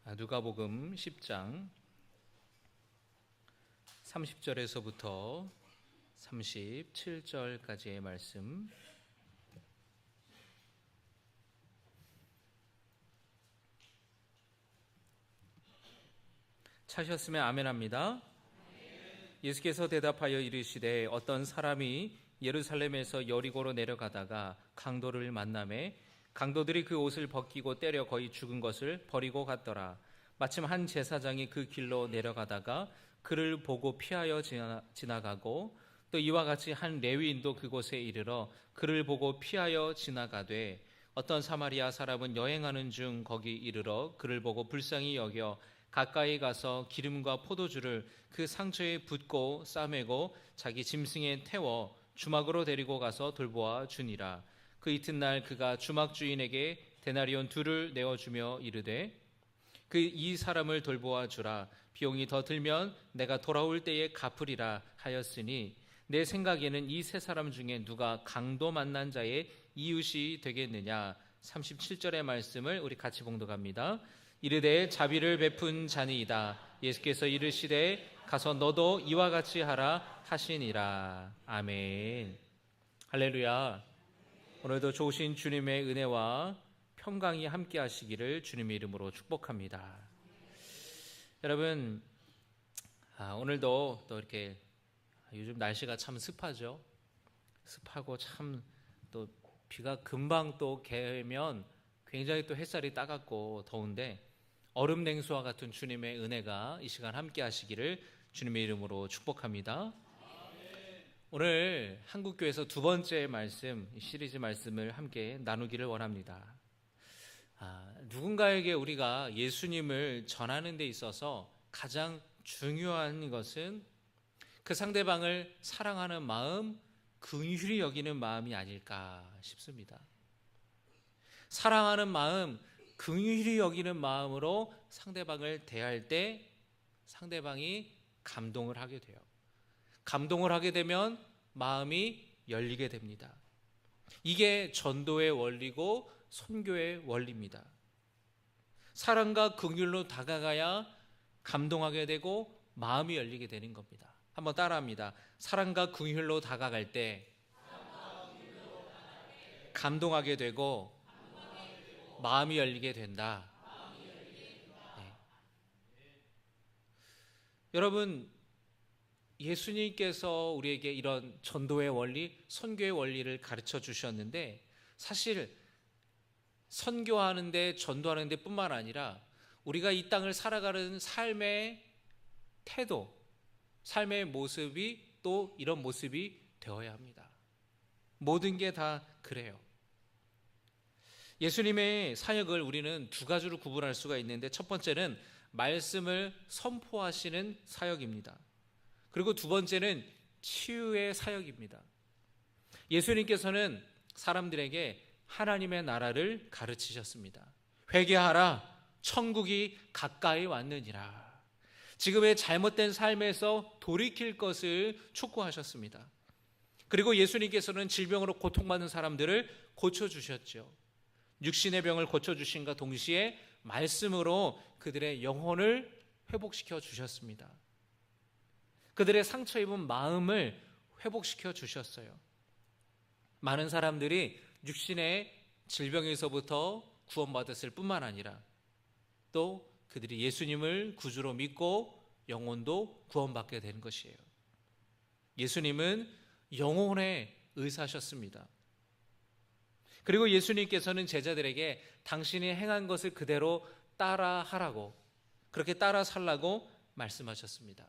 누가복음 10장 30절에서부터 37절까지의 말씀. 찾으셨으면 아멘합니다. 예수께서 대답하여 이르시되 어떤 사람이 예루살렘에서 여리고로 내려가다가 강도를 만나매 강도들이 그 옷을 벗기고 때려 거의 죽은 것을 버리고 갔더라. 마침 한 제사장이 그 길로 내려가다가 그를 보고 피하여 지나가고 또 이와 같이 한 레위인도 그곳에 이르러 그를 보고 피하여 지나가되 어떤 사마리아 사람은 여행하는 중 거기 이르러 그를 보고 불쌍히 여겨 가까이 가서 기름과 포도주를 그 상처에 붓고 싸매고 자기 짐승에 태워 주막으로 데리고 가서 돌보아 주니라. 그 이튿날 그가 주막 주인에게 데나리온 2를 내어주며 이르되 이 사람을 돌보아 주라. 비용이 더 들면 내가 돌아올 때에 갚으리라 하였으니 내 생각에는 이 세 사람 중에 누가 강도 만난 자의 이웃이 되겠느냐. 37절의 말씀을 우리 같이 봉독합니다. 이르되 자비를 베푼 자니이다. 예수께서 이르시되 가서 너도 이와 같이 하라 하시니라. 아멘. 할렐루야. 오늘도 좋으신 주님의 은혜와 평강이 함께 하시기를 주님의 이름으로 축복합니다. 여러분, 오늘도 또 이렇게 요즘 날씨가 참 습하죠. 습하고 참 또 비가 금방 또 개면 굉장히 또 햇살이 따갑고 더운데 얼음 냉수와 같은 주님의 은혜가 이 시간 함께 하시기를 주님의 이름으로 축복합니다. 오늘 한국교회에서 두 번째 말씀, 시리즈 말씀을 함께 나누기를 원합니다. 누군가에게 우리가 예수님을 전하는 데 있어서 가장 중요한 것은 그 상대방을 사랑하는 마음, 긍휼히 여기는 마음이 아닐까 싶습니다. 사랑하는 마음, 긍휼히 여기는 마음으로 상대방을 대할 때 상대방이 감동을 하게 돼요. 감동을 하게 되면 마음이 열리게 됩니다. 이게 전도의 원리고 선교의 원리입니다. 사랑과 긍휼로 다가가야 감동하게 되고 마음이 열리게 되는 겁니다. 한번 따라합니다. 사랑과 긍휼로 다가갈 때 감동하게 되고 마음이 열리게 된다. 네. 여러분, 예수님께서 우리에게 이런 전도의 원리, 선교의 원리를 가르쳐 주셨는데 사실 선교하는데 전도하는데 뿐만 아니라 우리가 이 땅을 살아가는 삶의 태도, 삶의 모습이 또 이런 모습이 되어야 합니다. 모든 게 다 그래요. 예수님의 사역을 우리는 두 가지로 구분할 수가 있는데 첫 번째는 말씀을 선포하시는 사역입니다. 그리고 두 번째는 치유의 사역입니다. 예수님께서는 사람들에게 하나님의 나라를 가르치셨습니다. 회개하라, 천국이 가까이 왔느니라. 지금의 잘못된 삶에서 돌이킬 것을 촉구하셨습니다. 그리고 예수님께서는 질병으로 고통받는 사람들을 고쳐주셨죠. 육신의 병을 고쳐주신과 동시에 말씀으로 그들의 영혼을 회복시켜 주셨습니다. 그들의 상처 입은 마음을 회복시켜 주셨어요. 많은 사람들이 육신의 질병에서부터 구원받았을 뿐만 아니라 또 그들이 예수님을 구주로 믿고 영혼도 구원받게 된 것이에요. 예수님은 영혼의 의사셨습니다. 그리고 예수님께서는 제자들에게 당신이 행한 것을 그대로 따라하라고, 그렇게 따라 살라고 말씀하셨습니다.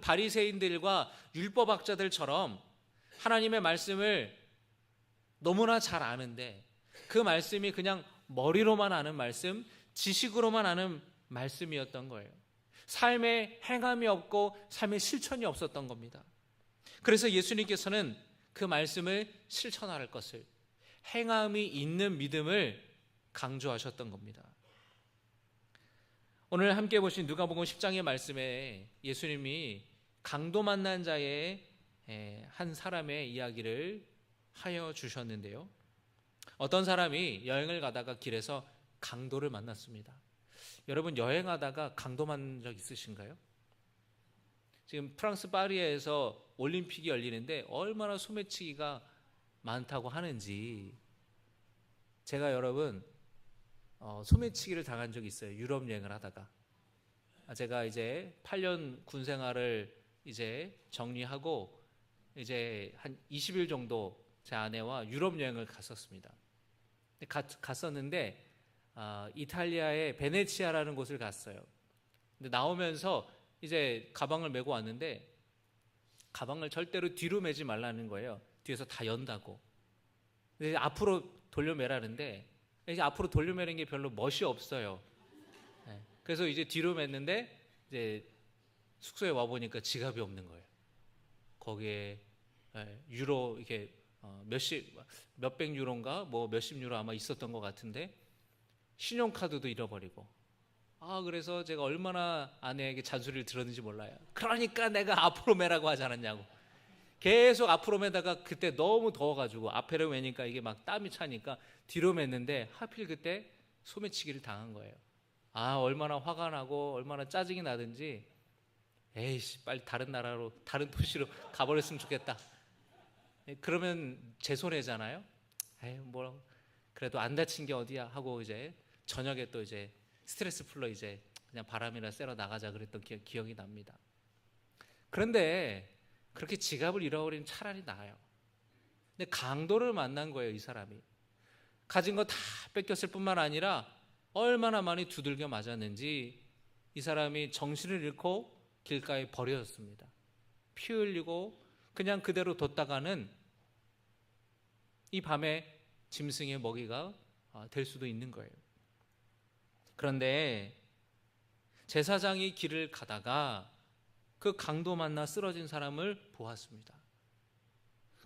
바리새인들과 율법학자들처럼 하나님의 말씀을 너무나 잘 아는데 그 말씀이 그냥 머리로만 아는 말씀, 지식으로만 아는 말씀이었던 거예요. 삶에 행함이 없고 삶에 실천이 없었던 겁니다. 그래서 예수님께서는 그 말씀을 실천할 것을, 행함이 있는 믿음을 강조하셨던 겁니다. 오늘 함께 보신 누가복음 10장의 말씀에 예수님이 강도 만난 자의 한 사람의 이야기를 하여 주셨는데요. 어떤 사람이 여행을 가다가 길에서 강도를 만났습니다. 여러분 여행하다가 강도 만난 적 있으신가요? 지금 프랑스 파리에서 올림픽이 열리는데 얼마나 소매치기가 많다고 하는지, 제가 여러분 소매치기를 당한 적이 있어요. 유럽 여행을 하다가. 제가 이제 8년 군 생활을 이제 정리하고 이제 한 20일 정도 제 아내와 유럽 여행을 갔었습니다. 갔었는데 이탈리아의 베네치아라는 곳을 갔어요. 근데 나오면서 이제 가방을 메고 왔는데 가방을 절대로 뒤로 메지 말라는 거예요. 뒤에서 다 연다고. 근데 이제 앞으로 돌려매라는데 이제 앞으로 돌려매는 게 별로 멋이 없어요. 네. 그래서 이제 뒤로 맸는데 이제 숙소에 와 보니까 지갑이 없는 거예요. 거기에 유로 이렇게 몇백 유로인가 뭐 몇십 유로 아마 있었던 것 같은데 신용카드도 잃어버리고. 그래서 제가 얼마나 아내에게 잔소리를 들었는지 몰라요. 그러니까 내가 앞으로 매라고 하지 않았냐고. 계속 앞으로 매다가 그때 너무 더워가지고 앞에를 매니까 이게 막 땀이 차니까 뒤로 맸는데 하필 그때 소매치기를 당한 거예요. 얼마나 화가 나고 얼마나 짜증이 나든지, 에이씨 빨리 다른 나라로 다른 도시로 가버렸으면 좋겠다. 그러면 제 손해잖아요. 뭐 그래도 안 다친 게 어디야 하고 이제 저녁에 또 이제 스트레스 풀러 이제 그냥 바람이나 쐬러 나가자 그랬던 기억이 납니다. 그런데 그렇게 지갑을 잃어버리면 차라리 나아요. 근데 강도를 만난 거예요. 이 사람이 가진 거 다 뺏겼을 뿐만 아니라 얼마나 많이 두들겨 맞았는지 이 사람이 정신을 잃고 길가에 버려졌습니다. 피 흘리고 그냥 그대로 뒀다가는 이 밤에 짐승의 먹이가 될 수도 있는 거예요. 그런데 제사장이 길을 가다가 그 강도 만나 쓰러진 사람을 보았습니다.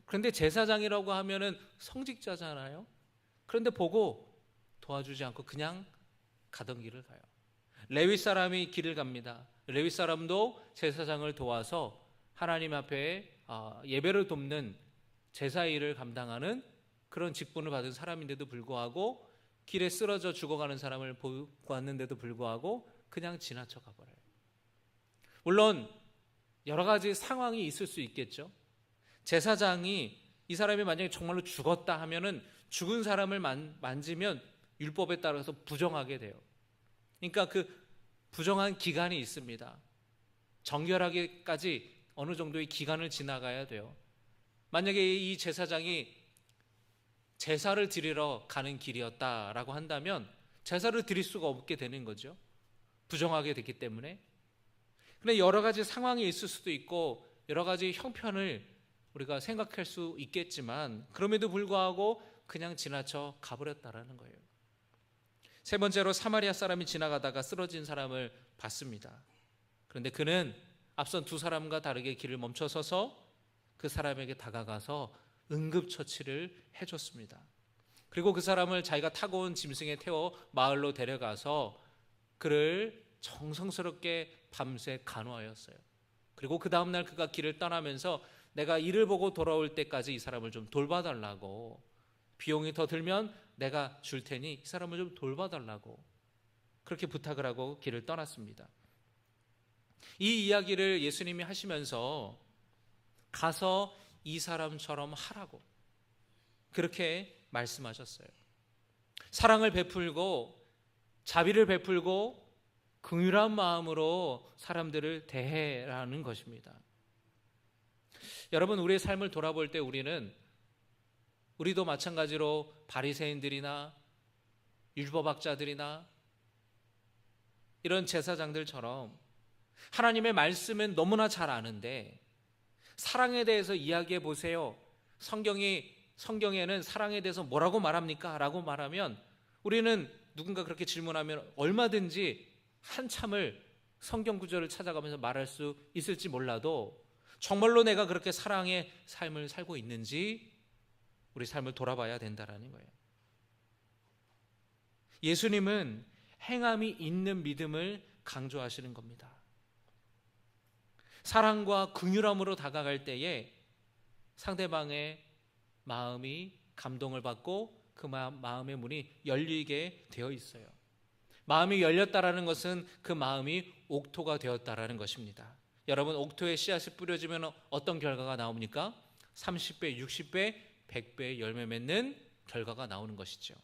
그런데 제사장이라고 하면은 성직자잖아요. 그런데 보고 도와주지 않고 그냥 가던 길을 가요. 레위 사람이 길을 갑니다. 레위 사람도 제사장을 도와서 하나님 앞에 예배를 돕는 제사 일을 감당하는 그런 직분을 받은 사람인데도 불구하고 길에 쓰러져 죽어가는 사람을 보았는데도 불구하고 그냥 지나쳐 가버려요. 물론 여러 가지 상황이 있을 수 있겠죠. 제사장이 이 사람이 만약에 정말로 죽었다 하면은 죽은 사람을 만지면 율법에 따라서 부정하게 돼요. 그러니까 그 부정한 기간이 있습니다. 정결하게까지 어느 정도의 기간을 지나가야 돼요. 만약에 이 제사장이 제사를 드리러 가는 길이었다라고 한다면 제사를 드릴 수가 없게 되는 거죠. 부정하게 됐기 때문에. 그런데 여러 가지 상황이 있을 수도 있고 여러 가지 형편을 우리가 생각할 수 있겠지만 그럼에도 불구하고 그냥 지나쳐 가버렸다라는 거예요. 세 번째로 사마리아 사람이 지나가다가 쓰러진 사람을 봤습니다. 그런데 그는 앞선 두 사람과 다르게 길을 멈춰서서 그 사람에게 다가가서 응급처치를 해줬습니다. 그리고 그 사람을 자기가 타고 온 짐승에 태워 마을로 데려가서 그를 정성스럽게 밤새 간호하였어요. 그리고 그 다음날 그가 길을 떠나면서 내가 이를 보고 돌아올 때까지 이 사람을 좀 돌봐달라고, 비용이 더 들면 내가 줄 테니 이 사람을 좀 돌봐달라고 그렇게 부탁을 하고 길을 떠났습니다. 이 이야기를 예수님이 하시면서 가서 이 사람처럼 하라고 그렇게 말씀하셨어요. 사랑을 베풀고 자비를 베풀고 긍휼한 마음으로 사람들을 대해라는 것입니다. 여러분, 우리의 삶을 돌아볼 때 우리도 마찬가지로 바리새인들이나 율법학자들이나 이런 제사장들처럼 하나님의 말씀은 너무나 잘 아는데 사랑에 대해서 이야기해 보세요. 성경에는 사랑에 대해서 뭐라고 말합니까? 라고 말하면 우리는 누군가 그렇게 질문하면 얼마든지 한참을 성경 구절을 찾아가면서 말할 수 있을지 몰라도 정말로 내가 그렇게 사랑의 삶을 살고 있는지 우리 삶을 돌아봐야 된다라는 거예요. 예수님은 행함이 있는 믿음을 강조하시는 겁니다. 사랑과 긍휼함으로 다가갈 때에 상대방의 마음이 감동을 받고 그 마음의 문이 열리게 되어 있어요. 마음이 열렸다라는 것은 그 마음이 옥토가 되었다라는 것입니다. 여러분, 옥토에 씨앗이 뿌려지면 어떤 결과가 나옵니까? 30배, 60배, 100배의 열매 맺는 결과가 나오는 것이죠.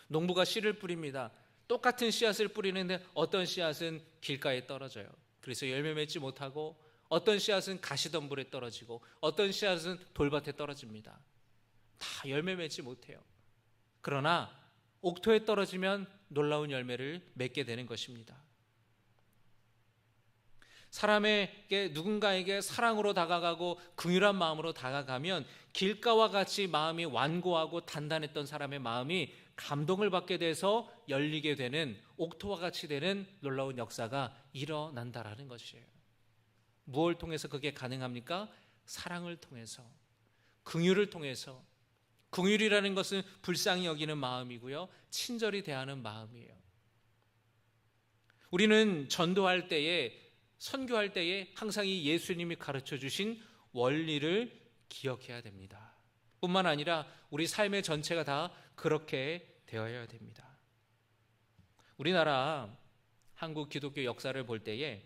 농부가 씨를 뿌립니다. 똑같은 씨앗을 뿌리는데 어떤 씨앗은 길가에 떨어져요. 그래서 열매 맺지 못하고, 어떤 씨앗은 가시덤불에 떨어지고, 어떤 씨앗은 돌밭에 떨어집니다. 다 열매 맺지 못해요. 그러나 옥토에 떨어지면 놀라운 열매를 맺게 되는 것입니다. 사람에게, 누군가에게 사랑으로 다가가고 긍휼한 마음으로 다가가면 길가와 같이 마음이 완고하고 단단했던 사람의 마음이 감동을 받게 돼서 열리게 되는, 옥토와 같이 되는 놀라운 역사가 일어난다라는 것이에요. 무엇을 통해서 그게 가능합니까? 사랑을 통해서, 긍휼을 통해서. 긍휼이라는 것은 불쌍히 여기는 마음이고요, 친절히 대하는 마음이에요. 우리는 전도할 때에, 선교할 때에 항상 이 예수님이 가르쳐 주신 원리를 기억해야 됩니다. 뿐만 아니라 우리 삶의 전체가 다 그렇게 되어야 됩니다. 우리나라 한국 기독교 역사를 볼 때에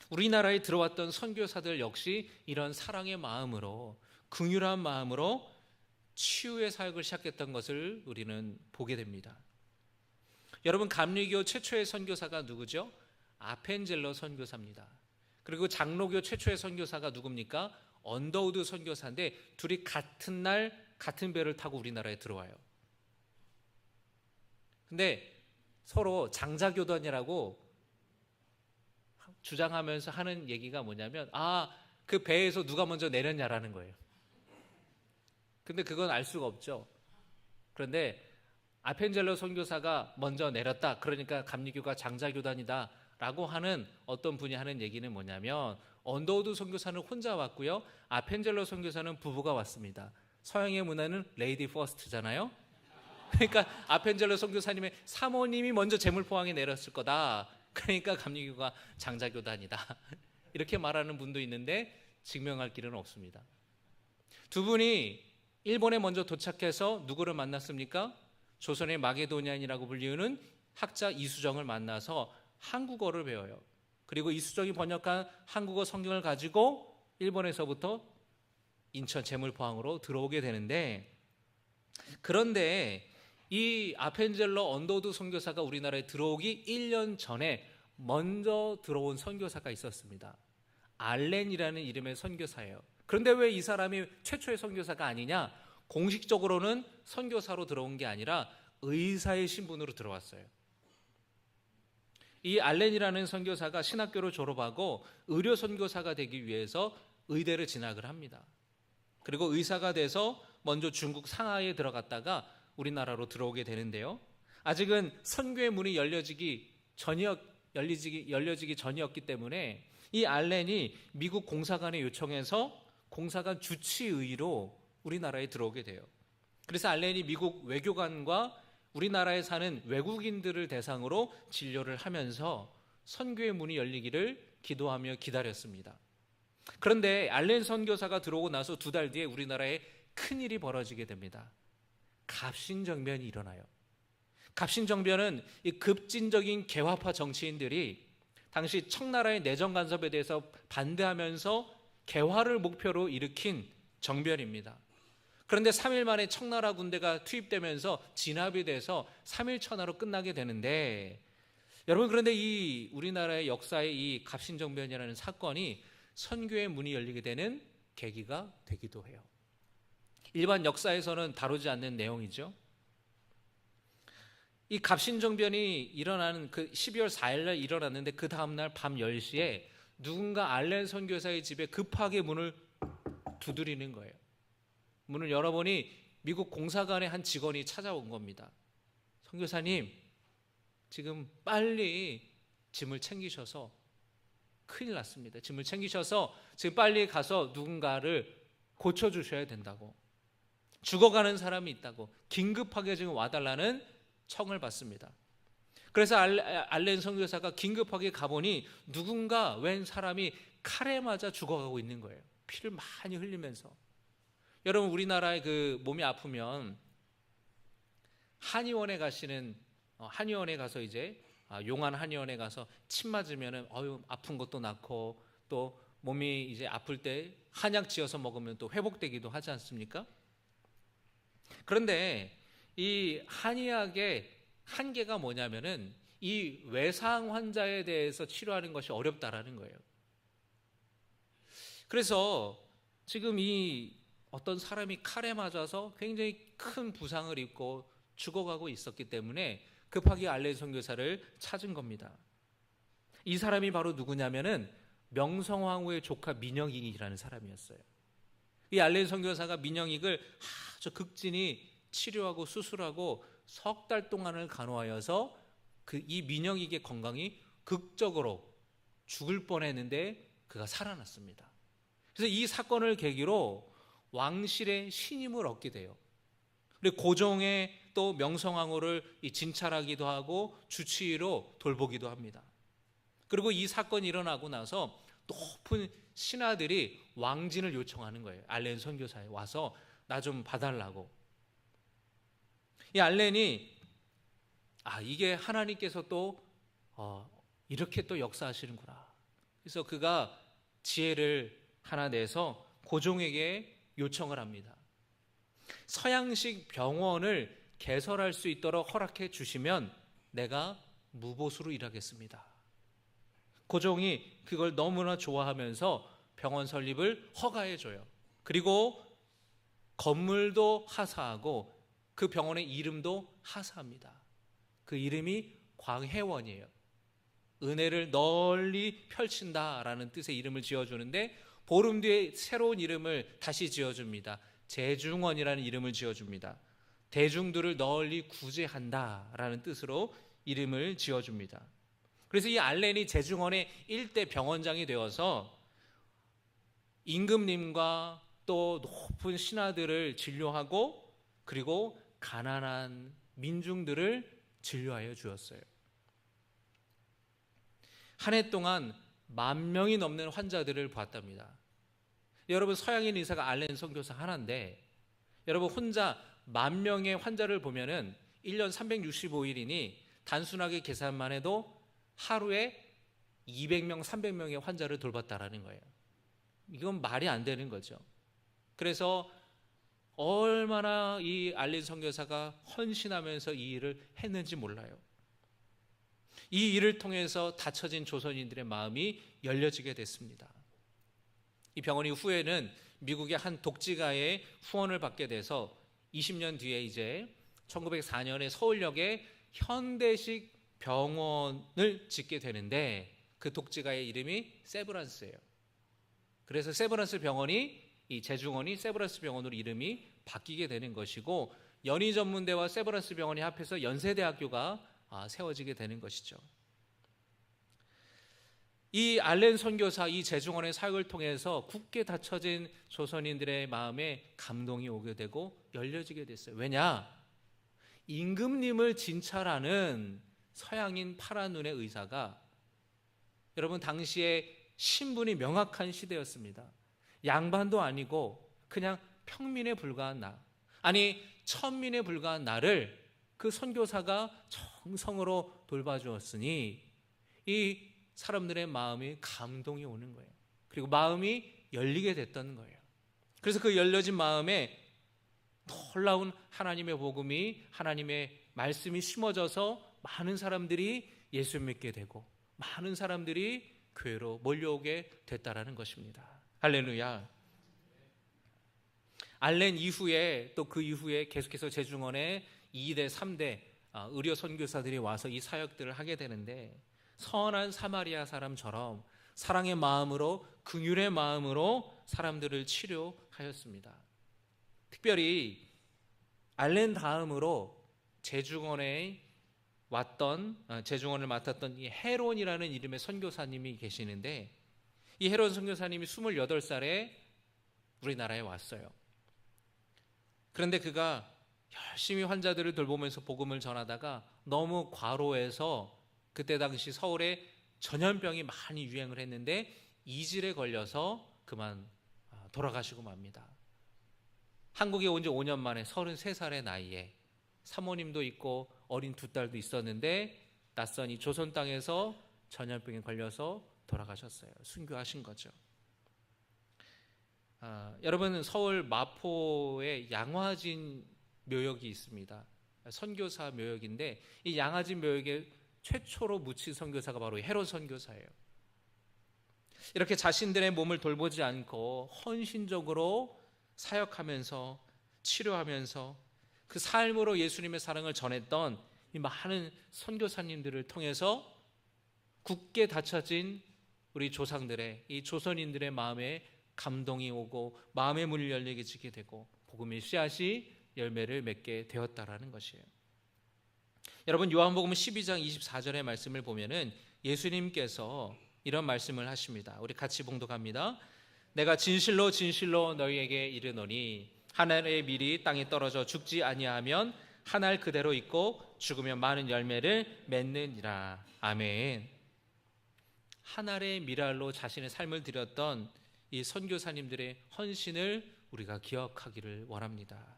우리나라에 들어왔던 선교사들 역시 이런 사랑의 마음으로, 긍휼한 마음으로 치유의 사역을 시작했던 것을 우리는 보게 됩니다. 여러분, 감리교 최초의 선교사가 누구죠? 아펜젤러 선교사입니다. 그리고 장로교 최초의 선교사가 누굽니까? 언더우드 선교사인데 둘이 같은 날 같은 배를 타고 우리나라에 들어와요. 근데 서로 장자교단이라고 주장하면서 하는 얘기가 뭐냐면, 그 배에서 누가 먼저 내렸냐라는 거예요. 근데 그건 알 수가 없죠. 그런데 아펜젤러 선교사가 먼저 내렸다, 그러니까 감리교가 장자교단이다 라고 하는 어떤 분이 하는 얘기는 뭐냐면, 언더우드 선교사는 혼자 왔고요, 아펜젤러 선교사는 부부가 왔습니다. 서양의 문화는 레이디 퍼스트잖아요. 그러니까 아펜젤러 선교사님의 사모님이 먼저 제물포항에 내렸을 거다, 그러니까 감리교가 장자교단이다, 이렇게 말하는 분도 있는데 증명할 길은 없습니다. 두 분이 일본에 먼저 도착해서 누구를 만났습니까? 조선의 마게도니안이라고 불리우는 학자 이수정을 만나서 한국어를 배워요. 그리고 이수정이 번역한 한국어 성경을 가지고 일본에서부터 인천 제물포항으로 들어오게 되는데, 그런데 이 아펜젤러 언더우드 선교사가 우리나라에 들어오기 1년 전에 먼저 들어온 선교사가 있었습니다. 알렌이라는 이름의 선교사예요. 그런데 왜 이 사람이 최초의 선교사가 아니냐? 공식적으로는 선교사로 들어온 게 아니라 의사의 신분으로 들어왔어요. 이 알렌이라는 선교사가 신학교를 졸업하고 의료 선교사가 되기 위해서 의대를 진학을 합니다. 그리고 의사가 돼서 먼저 중국 상하이에 들어갔다가 우리나라로 들어오게 되는데요, 아직은 선교의 문이 열려지기 전이었기 때문에 이 알렌이 미국 공사관에 요청해서 공사관 주치의로 우리나라에 들어오게 돼요. 그래서 알렌이 미국 외교관과 우리나라에 사는 외국인들을 대상으로 진료를 하면서 선교의 문이 열리기를 기도하며 기다렸습니다. 그런데 알렌 선교사가 들어오고 나서 2달 뒤에 우리나라에 큰일이 벌어지게 됩니다. 갑신정변이 일어나요. 갑신정변은 이 급진적인 개화파 정치인들이 당시 청나라의 내정 간섭에 대해서 반대하면서 개화를 목표로 일으킨 정변입니다. 그런데 3일 만에 청나라 군대가 투입되면서 진압이 돼서 3일 천하로 끝나게 되는데, 여러분, 그런데 이 우리나라의 역사의 이 갑신정변이라는 사건이 선교의 문이 열리게 되는 계기가 되기도 해요. 일반 역사에서는 다루지 않는 내용이죠. 이 갑신정변이 일어나는 그 12월 4일 날 일어났는데, 그 다음날 밤 10시에 누군가 알렌 선교사의 집에 급하게 문을 두드리는 거예요. 문을 열어보니 미국 공사관의 한 직원이 찾아온 겁니다. 선교사님, 지금 빨리 짐을 챙기셔서, 큰일 났습니다. 짐을 챙기셔서 지금 빨리 가서 누군가를 고쳐주셔야 된다고, 죽어가는 사람이 있다고 긴급하게 지금 와달라는 청을 받습니다. 그래서 알렌 선교사가 긴급하게 가보니 누군가 웬 사람이 칼에 맞아 죽어가고 있는 거예요. 피를 많이 흘리면서. 여러분, 우리나라에 그 몸이 아프면 한의원에 가시는 한의원에 가서 이제 용안 한의원에 가서 침 맞으면은 아픈 것도 낫고 또 몸이 이제 아플 때 한약 지어서 먹으면 또 회복되기도 하지 않습니까? 그런데 이 한의학의 한계가 뭐냐면은 이 외상 환자에 대해서 치료하는 것이 어렵다라는 거예요. 그래서 지금 이 어떤 사람이 칼에 맞아서 굉장히 큰 부상을 입고 죽어가고 있었기 때문에 급하게 알렌 선교사를 찾은 겁니다. 이 사람이 바로 누구냐면은 명성황후의 조카 민영익이라는 사람이었어요. 이 알렌 선교사가 민영익을 아주 극진히 치료하고 수술하고 석 달 동안을 간호하여서 이 민영익의 건강이 극적으로 죽을 뻔했는데 그가 살아났습니다. 그래서 이 사건을 계기로 왕실의 신임을 얻게 돼요. 그리고 고종의 또 명성황후를 진찰하기도 하고 주치의로 돌보기도 합니다. 그리고 이 사건이 일어나고 나서 높은 신하들이 왕진을 요청하는 거예요. 알렌 선교사에 와서 나 좀 봐달라고. 이 알렌이 이게 하나님께서 또 이렇게 또 역사하시는구나. 그래서 그가 지혜를 하나 내서 고종에게 요청을 합니다. 서양식 병원을 개설할 수 있도록 허락해 주시면 내가 무보수로 일하겠습니다. 고종이 그걸 너무나 좋아하면서 병원 설립을 허가해 줘요. 그리고 건물도 하사하고 그 병원의 이름도 하사합니다. 그 이름이 광해원이에요. 은혜를 널리 펼친다라는 뜻의 이름을 지어주는데 보름 뒤에 새로운 이름을 다시 지어줍니다. 제중원이라는 이름을 지어줍니다. 대중들을 널리 구제한다라는 뜻으로 이름을 지어줍니다. 그래서 이 알렌이 제중원의 일대 병원장이 되어서 임금님과 또 높은 신하들을 진료하고 그리고 가난한 민중들을 진료하여 주었어요. 한 해 동안 10,000명이 넘는 환자들을 봤답니다. 여러분, 서양인 의사가 알렌 선교사 하나인데 여러분 혼자 10,000명의 환자를 보면은 1년 365일이니 단순하게 계산만 해도 하루에 200명, 300명의 환자를 돌봤다라는 거예요. 이건 말이 안 되는 거죠. 그래서 얼마나 이 알렌 선교사가 헌신하면서 이 일을 했는지 몰라요. 이 일을 통해서 닫혀진 조선인들의 마음이 열려지게 됐습니다. 이 병원이 후에는 미국의 한 독지가의 후원을 받게 돼서 20년 뒤에 이제 1904년에 서울역에 현대식 병원을 짓게 되는데 그 독지가의 이름이 세브란스예요. 그래서 세브란스 병원이 이 제중원이 세브란스 병원으로 이름이 바뀌게 되는 것이고 연희전문대와 세브란스 병원이 합해서 연세대학교가 세워지게 되는 것이죠. 이 알렌 선교사 이 제중원의 사역을 통해서 굳게 닫혀진 조선인들의 마음에 감동이 오게 되고 열려지게 됐어요. 왜냐? 임금님을 진찰하는 서양인 파란 눈의 의사가 여러분 당시에 신분이 명확한 시대였습니다. 양반도 아니고 그냥 평민에 불과한 나, 아니 천민에 불과한 나를 그 선교사가 정성으로 돌봐주었으니 이 사람들의 마음이 감동이 오는 거예요. 그리고 마음이 열리게 됐던 거예요. 그래서 그 열려진 마음에 놀라운 하나님의 복음이, 하나님의 말씀이 심어져서 많은 사람들이 예수 믿게 되고 많은 사람들이 교회로 몰려오게 됐다라는 것입니다. 할렐루야. 알렌 이후에 또 그 이후에 계속해서 제중원에 2대 3대 의료 선교사들이 와서 이 사역들을 하게 되는데 선한 사마리아 사람처럼 사랑의 마음으로, 긍휼의 마음으로 사람들을 치료하였습니다. 특별히 알렌 다음으로 제중원에 제중원을 맡았던 이 헤론이라는 이름의 선교사님이 계시는데 이 헤론 선교사님이 28살에 우리나라에 왔어요. 그런데 그가 열심히 환자들을 돌보면서 복음을 전하다가 너무 과로해서 그때 당시 서울에 전염병이 많이 유행을 했는데 이질에 걸려서 그만 돌아가시고 맙니다. 한국에 온 지 5년 만에 33살의 나이에 사모님도 있고 어린 두 딸도 있었는데 낯선 이 조선 땅에서 전염병에 걸려서 돌아가셨어요. 순교하신 거죠. 여러분, 서울 마포에 양화진 묘역이 있습니다. 선교사 묘역인데 이 양화진 묘역에 최초로 묻힌 선교사가 바로 헤롯 선교사예요. 이렇게 자신들의 몸을 돌보지 않고 헌신적으로 사역하면서 치료하면서 그 삶으로 예수님의 사랑을 전했던 이 많은 선교사님들을 통해서 굳게 닫혀진 우리 조상들의, 이 조선인들의 마음에 감동이 오고 마음의 문을 열리게 되고 복음의 씨앗이 열매를 맺게 되었다라는 것이에요. 여러분, 요한복음 12장 24절의 말씀을 보면은 예수님께서 이런 말씀을 하십니다. 우리 같이 봉독합니다. 내가 진실로 진실로 너희에게 이르노니 하늘의 밀이 땅에 떨어져 죽지 아니하면 한 알 그대로 있고 죽으면 많은 열매를 맺느니라. 아멘. 한 알의 밀알로 자신의 삶을 드렸던 이 선교사님들의 헌신을 우리가 기억하기를 원합니다.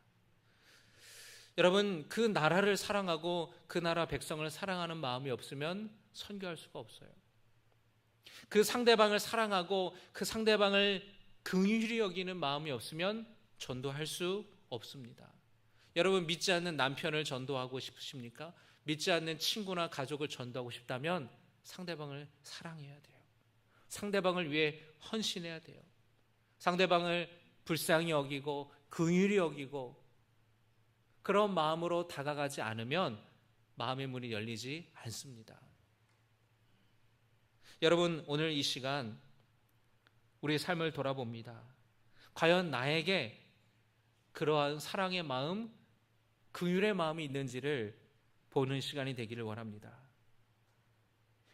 여러분, 그 나라를 사랑하고 그 나라 백성을 사랑하는 마음이 없으면 선교할 수가 없어요. 그 상대방을 사랑하고 그 상대방을 긍휼히 여기는 마음이 없으면 전도할 수 없습니다. 여러분, 믿지 않는 남편을 전도하고 싶으십니까? 믿지 않는 친구나 가족을 전도하고 싶다면 상대방을 사랑해야 돼요. 상대방을 위해 헌신해야 돼요. 상대방을 불쌍히 여기고 긍휼히 여기고 그런 마음으로 다가가지 않으면 마음의 문이 열리지 않습니다. 여러분, 오늘 이 시간 우리의 삶을 돌아봅니다. 과연 나에게 그러한 사랑의 마음, 긍휼의 마음이 있는지를 보는 시간이 되기를 원합니다.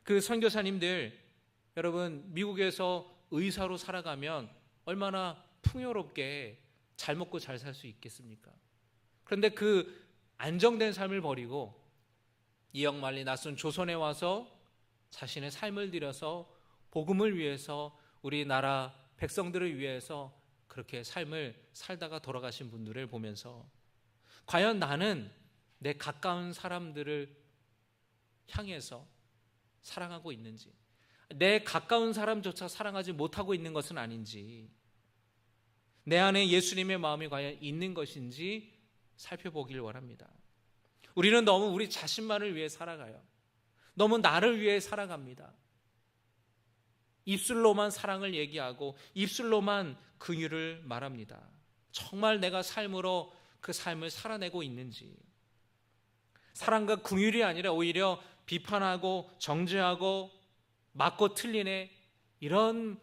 그 선교사님들, 여러분, 미국에서 의사로 살아가면 얼마나 풍요롭게 잘 먹고 잘 살 수 있겠습니까? 그런데 그 안정된 삶을 버리고 이역만리 낯선 조선에 와서 자신의 삶을 들여서 복음을 위해서 우리나라 백성들을 위해서 그렇게 삶을 살다가 돌아가신 분들을 보면서 과연 나는 내 가까운 사람들을 향해서 사랑하고 있는지, 내 가까운 사람조차 사랑하지 못하고 있는 것은 아닌지, 내 안에 예수님의 마음이 과연 있는 것인지 살펴보길 원합니다. 우리는 너무 우리 자신만을 위해 살아가요. 너무 나를 위해 살아갑니다. 입술로만 사랑을 얘기하고 입술로만 긍휼을 말합니다. 정말 내가 삶으로 그 삶을 살아내고 있는지, 사랑과 긍휼이 아니라 오히려 비판하고 정죄하고 맞고 틀리네, 이런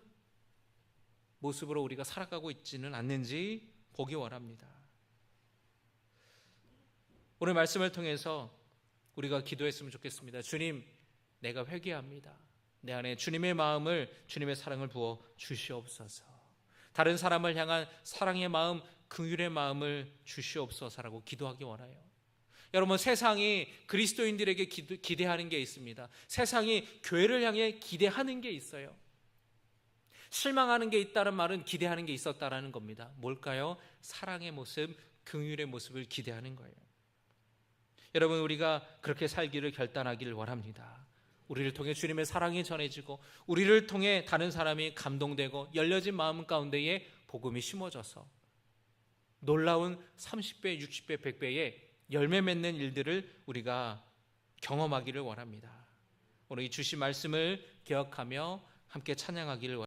모습으로 우리가 살아가고 있지는 않는지 보기 원합니다. 오늘 말씀을 통해서 우리가 기도했으면 좋겠습니다. 주님, 내가 회개합니다. 내 안에 주님의 마음을, 주님의 사랑을 부어 주시옵소서. 다른 사람을 향한 사랑의 마음, 긍휼의 마음을 주시옵소서라고 기도하기 원해요. 여러분, 세상이 그리스도인들에게 기대하는 게 있습니다. 세상이 교회를 향해 기대하는 게 있어요. 실망하는 게 있다는 말은 기대하는 게 있었다라는 겁니다. 뭘까요? 사랑의 모습, 긍휼의 모습을 기대하는 거예요. 여러분, 우리가 그렇게 살기를 결단하기를 원합니다. 우리를 통해 주님의 사랑이 전해지고 우리를 통해 다른 사람이 감동되고 열려진 마음 가운데에 복음이 심어져서 놀라운 30배, 60배, 100배의 열매 맺는 일들을 우리가 경험하기를 원합니다. 오늘 이 주신 말씀을 기억하며 함께 찬양하기를 원합니다.